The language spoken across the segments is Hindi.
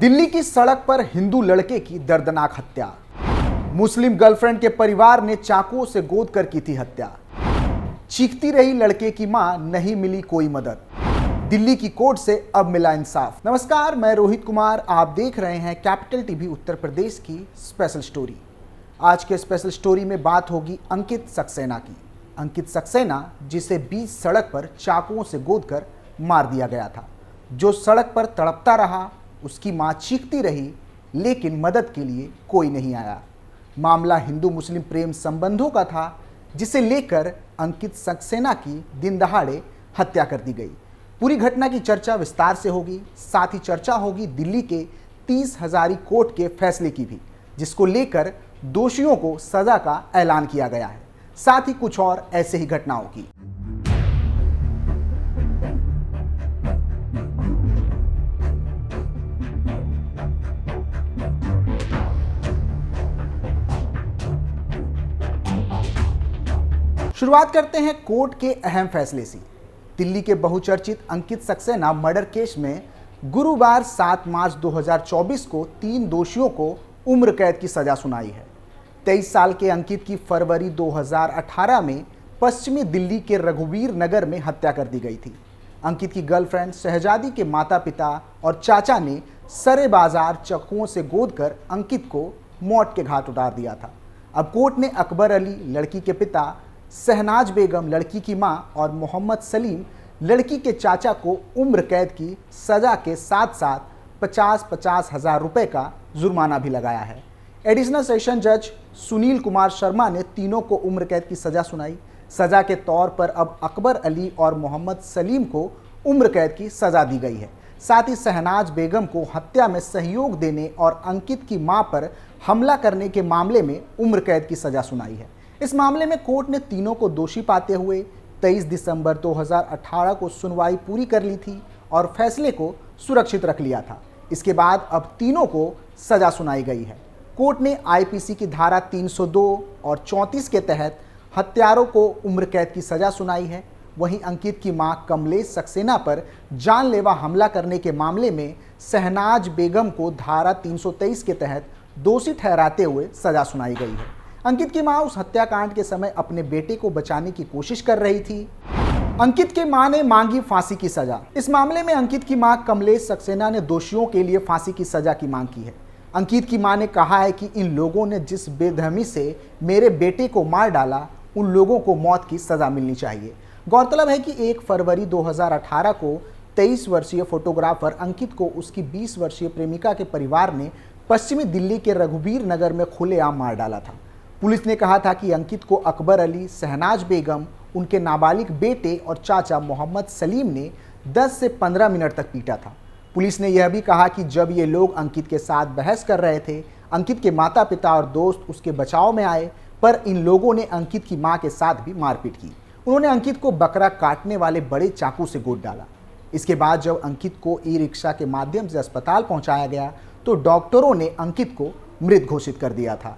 दिल्ली की सड़क पर हिंदू लड़के की दर्दनाक हत्या। मुस्लिम गर्लफ्रेंड के परिवार ने चाकुओं से गोद कर की थी हत्या। चीखती रही लड़के की मां, नहीं मिली कोई मदद। दिल्ली की कोर्ट से अब मिला इंसाफ। नमस्कार, मैं रोहित कुमार, आप देख रहे हैं कैपिटल टीवी उत्तर प्रदेश की स्पेशल स्टोरी। आज के स्पेशल स्टोरी में बात होगी अंकित सक्सेना की। अंकित सक्सेना, जिसे बीच सड़क पर चाकुओं से गोद कर मार दिया गया था, जो सड़क पर तड़पता रहा। उसकी मां चीखती रही, लेकिन मदद के लिए कोई नहीं आया। मामला हिंदू मुस्लिम प्रेम संबंधों का था, जिसे लेकर अंकित सक्सेना की दिन दहाड़े हत्या कर दी गई। पूरी घटना की चर्चा विस्तार से होगी। साथ ही चर्चा होगी दिल्ली के 30 हजारी कोर्ट के फैसले की भी, जिसको लेकर दोषियों को सजा का ऐलान किया गया है। साथ ही कुछ और ऐसे ही घटनाओं की। शुरुआत करते हैं कोर्ट के अहम फैसले से। दिल्ली के बहुचर्चित अंकित सक्सेना मर्डर केस में गुरुवार 7 मार्च 2024 को 3 दोषियों को उम्र कैद की सजा सुनाई है। 23 साल के अंकित की फरवरी 2018 में पश्चिमी दिल्ली के रघुवीर नगर में हत्या कर दी गई थी। अंकित की गर्लफ्रेंड शहजादी के माता पिता और चाचा ने सरे बाजार चाकुओं से गोद कर अंकित को मौत के घाट उतार दिया था। अब कोर्ट ने अकबर अली, लड़की के पिता, शहनाज बेगम, लड़की की मां, और मोहम्मद सलीम, लड़की के चाचा को उम्र कैद की सजा के साथ साथ 50-50 हज़ार रुपये का जुर्माना भी लगाया है। एडिशनल सेशन जज सुनील कुमार शर्मा ने तीनों को उम्र कैद की सजा सुनाई। सजा के तौर पर अब अकबर अली और मोहम्मद सलीम को उम्र कैद की सजा दी गई है। साथ ही शहनाज बेगम को हत्या में सहयोग देने और अंकित की मां पर हमला करने के मामले में उम्र कैद की सजा सुनाई है। इस मामले में कोर्ट ने तीनों को दोषी पाते हुए 23 दिसंबर 2018 को सुनवाई पूरी कर ली थी और फैसले को सुरक्षित रख लिया था। इसके बाद अब तीनों को सजा सुनाई गई है। कोर्ट ने आईपीसी की धारा 302 और 34 के तहत हत्यारों को उम्र कैद की सजा सुनाई है। वहीं अंकित की मां कमलेश सक्सेना पर जानलेवा हमला करने के मामले में शहनाज बेगम को धारा 323 के तहत दोषी ठहराते हुए सजा सुनाई गई है। अंकित की मां उस हत्याकांड के समय अपने बेटे को बचाने की कोशिश कर रही थी। अंकित के मां ने मांगी फांसी की सजा। इस मामले में अंकित की मां कमलेश सक्सेना ने दोषियों के लिए फांसी की सजा की मांग की है। अंकित की मां ने कहा है कि इन लोगों ने जिस बेरहमी से मेरे बेटे को मार डाला, उन लोगों को मौत की सजा मिलनी चाहिए। गौरतलब है कि 1 फरवरी 2018 को 23 वर्षीय फोटोग्राफर अंकित को उसकी 20 वर्षीय प्रेमिका के परिवार ने पश्चिमी दिल्ली के रघुवीर नगर में खुलेआम मार डाला था। पुलिस ने कहा था कि अंकित को अकबर अली, शहनाज बेगम, उनके नाबालिग बेटे और चाचा मोहम्मद सलीम ने 10 से 15 मिनट तक पीटा था। पुलिस ने यह भी कहा कि जब ये लोग अंकित के साथ बहस कर रहे थे, अंकित के माता पिता और दोस्त उसके बचाव में आए, पर इन लोगों ने अंकित की मां के साथ भी मारपीट की। उन्होंने अंकित को बकरा काटने वाले बड़े चाकू से गोद डाला। इसके बाद जब अंकित को ई रिक्शा के माध्यम से अस्पताल पहुंचाया गया तो डॉक्टरों ने अंकित को मृत घोषित कर दिया था।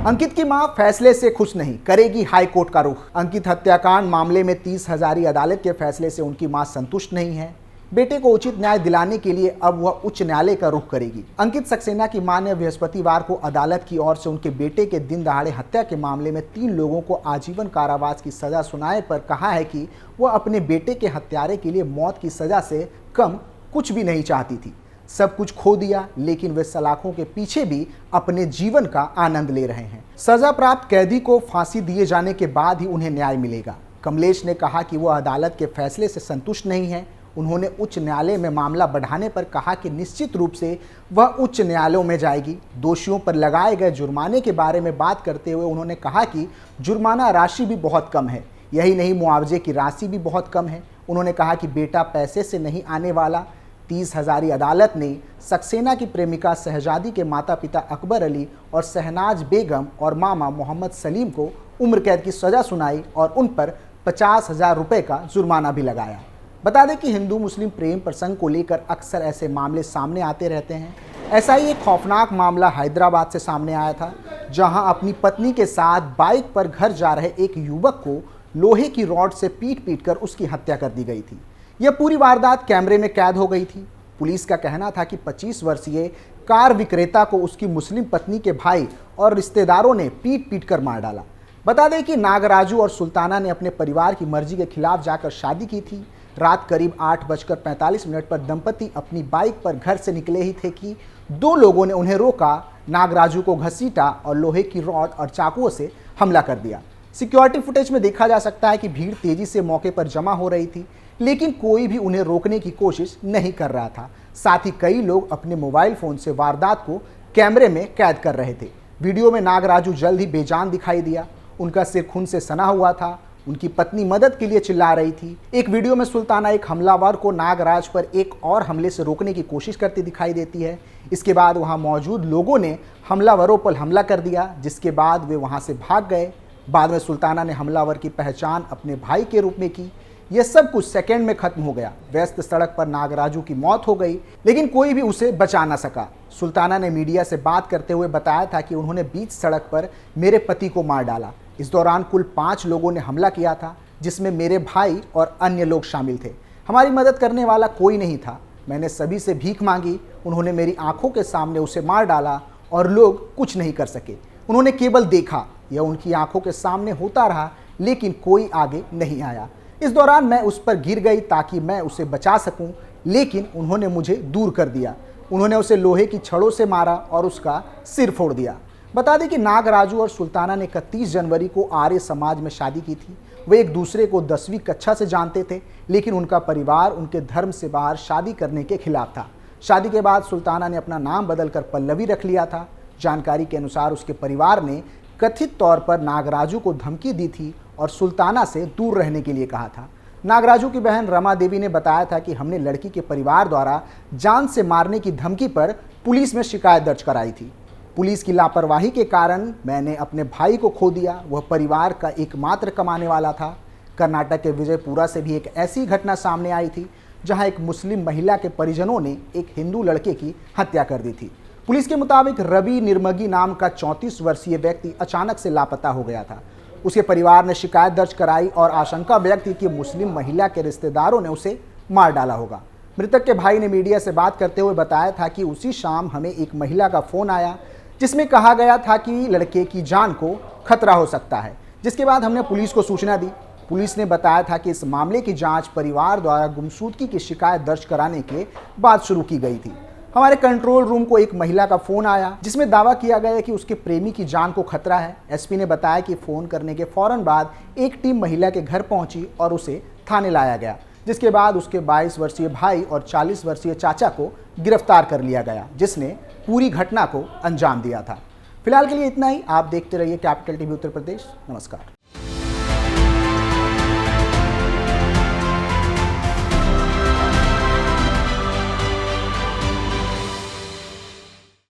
अंकित की मां फैसले से खुश नहीं, करेगी हाई कोर्ट का रुख। अंकित हत्याकांड मामले में 30 हजारी अदालत के फैसले से उनकी मां संतुष्ट नहीं है। बेटे को उचित न्याय दिलाने के लिए अब वह उच्च न्यायालय का रुख करेगी। अंकित सक्सेना की मां ने बृहस्पतिवार को अदालत की ओर से उनके बेटे के दिन दहाड़े हत्या के मामले में 3 लोगों को आजीवन कारावास की सजा सुनाए पर कहा है कि वह अपने बेटे के हत्यारे के लिए मौत की सजा से कम कुछ भी नहीं चाहती थी। सब कुछ खो दिया, लेकिन वे सलाखों के पीछे भी अपने जीवन का आनंद ले रहे हैं। सजा प्राप्त कैदी को फांसी दिए जाने के बाद ही उन्हें न्याय मिलेगा। कमलेश ने कहा कि वह अदालत के फैसले से संतुष्ट नहीं है। उन्होंने उच्च न्यायालय में मामला बढ़ाने पर कहा कि निश्चित रूप से वह उच्च न्यायालयों में जाएगी। दोषियों पर लगाए गए जुर्माने के बारे में बात करते हुए उन्होंने कहा कि जुर्माना राशि भी बहुत कम है, यही नहीं मुआवजे की राशि भी बहुत कम है। उन्होंने कहा कि बेटा पैसे से नहीं आने वाला। 30 हजारी अदालत ने सक्सेना की प्रेमिका शहजादी के माता पिता अकबर अली और शहनाज बेगम और मामा मोहम्मद सलीम को उम्र कैद की सजा सुनाई और उन पर 50 हज़ार रुपये का जुर्माना भी लगाया। बता दें कि हिंदू मुस्लिम प्रेम प्रसंग को लेकर अक्सर ऐसे मामले सामने आते रहते हैं। ऐसा ही एक खौफनाक मामला हैदराबाद से सामने आया था, जहां अपनी पत्नी के साथ बाइक पर घर जा रहे एक युवक को लोहे की रॉड से पीट कर उसकी हत्या कर दी गई थी। यह पूरी वारदात कैमरे में कैद हो गई थी। पुलिस का कहना था कि 25 वर्षीय कार विक्रेता को उसकी मुस्लिम पत्नी के भाई और रिश्तेदारों ने पीट पीट कर मार डाला। बता दें कि नागराजू और सुल्ताना ने अपने परिवार की मर्जी के खिलाफ जाकर शादी की थी। रात करीब 8:45 पर दंपति अपनी बाइक पर घर से निकले ही थे कि दो लोगों ने उन्हें रोका, नागराजू को घसीटा और लोहे की रॉड और चाकुओं से हमला कर दिया। सिक्योरिटी फुटेज में देखा जा सकता है कि भीड़ तेजी से मौके पर जमा हो रही थी, लेकिन कोई भी उन्हें रोकने की कोशिश नहीं कर रहा था। साथ ही कई लोग अपने मोबाइल फोन से वारदात को कैमरे में कैद कर रहे थे। वीडियो में नागराजू जल्द ही बेजान दिखाई दिया। उनका सिर खून से सना हुआ था। उनकी पत्नी मदद के लिए चिल्ला रही थी। एक वीडियो में सुल्ताना एक हमलावर को नागराज पर एक और हमले से रोकने की कोशिश करती दिखाई देती है। इसके बाद वहां मौजूद लोगों ने हमलावरों पर हमला कर दिया, जिसके बाद वे वहां से भाग गए। बाद में सुल्ताना ने हमलावर की पहचान अपने भाई के रूप में की। यह सब कुछ सेकंड में खत्म हो गया। व्यस्त सड़क पर नागराजू की मौत हो गई, लेकिन कोई भी उसे बचा ना सका। सुल्ताना ने मीडिया से बात करते हुए बताया था कि उन्होंने बीच सड़क पर मेरे पति को मार डाला। इस दौरान कुल 5 लोगों ने हमला किया था, जिसमें मेरे भाई और अन्य लोग शामिल थे। हमारी मदद करने वाला कोई नहीं था। मैंने सभी से भीख मांगी। उन्होंने मेरी आंखों के सामने उसे मार डाला और लोग कुछ नहीं कर सके। उन्होंने केवल देखा। यह उनकी आंखों के सामने होता रहा, लेकिन कोई आगे नहीं आया। इस दौरान मैं उस पर गिर गई ताकि मैं उसे बचा सकूं, लेकिन उन्होंने मुझे दूर कर दिया। उन्होंने उसे लोहे की छड़ों से मारा और उसका सिर फोड़ दिया। बता दें कि नागराजू और सुल्ताना ने 31 जनवरी को आर्य समाज में शादी की थी। वे एक दूसरे को 10वीं कक्षा से जानते थे, लेकिन उनका परिवार उनके धर्म से बाहर शादी करने के खिलाफ था। शादी के बाद सुल्ताना ने अपना नाम बदलकर पल्लवी रख लिया था। जानकारी के अनुसार उसके परिवार ने कथित तौर पर नागराजू को धमकी दी थी और सुल्ताना से दूर रहने के लिए कहा था। नागराजू की बहन रमा देवी ने बताया था कि हमने लड़की के परिवार द्वारा जान से मारने की धमकी पर पुलिस में शिकायत दर्ज कराई थी। पुलिस की लापरवाही के कारण मैंने अपने भाई को खो दिया। वह परिवार का एकमात्र कमाने वाला था। कर्नाटक के विजयपुरा से भी एक ऐसी घटना सामने आई थी, जहां एक मुस्लिम महिला के परिजनों ने एक हिंदू लड़के की हत्या कर दी थी। पुलिस के मुताबिक रवि निर्मगी नाम का 34 वर्षीय व्यक्ति अचानक से लापता हो गया था। उसके परिवार ने शिकायत दर्ज कराई और आशंका व्यक्त की कि मुस्लिम महिला के रिश्तेदारों ने उसे मार डाला होगा। मृतक के भाई ने मीडिया से बात करते हुए बताया था कि उसी शाम हमें एक महिला का फोन आया, जिसमें कहा गया था कि लड़के की जान को खतरा हो सकता है, जिसके बाद हमने पुलिस को सूचना दी। पुलिस ने बताया था कि इस मामले की जांच परिवार द्वारा गुमशुदगी की शिकायत दर्ज कराने के बाद शुरू की गई थी। हमारे कंट्रोल रूम को एक महिला का फोन आया, जिसमें दावा किया गया कि उसके प्रेमी की जान को खतरा है। एसपी ने बताया कि फोन करने के फौरन बाद एक टीम महिला के घर पहुंची और उसे थाने लाया गया, जिसके बाद उसके 22 वर्षीय भाई और 40 वर्षीय चाचा को गिरफ्तार कर लिया गया, जिसने पूरी घटना को अंजाम दिया था। फिलहाल के लिए इतना ही। आप देखते रहिए कैपिटल टीवी उत्तर प्रदेश। नमस्कार।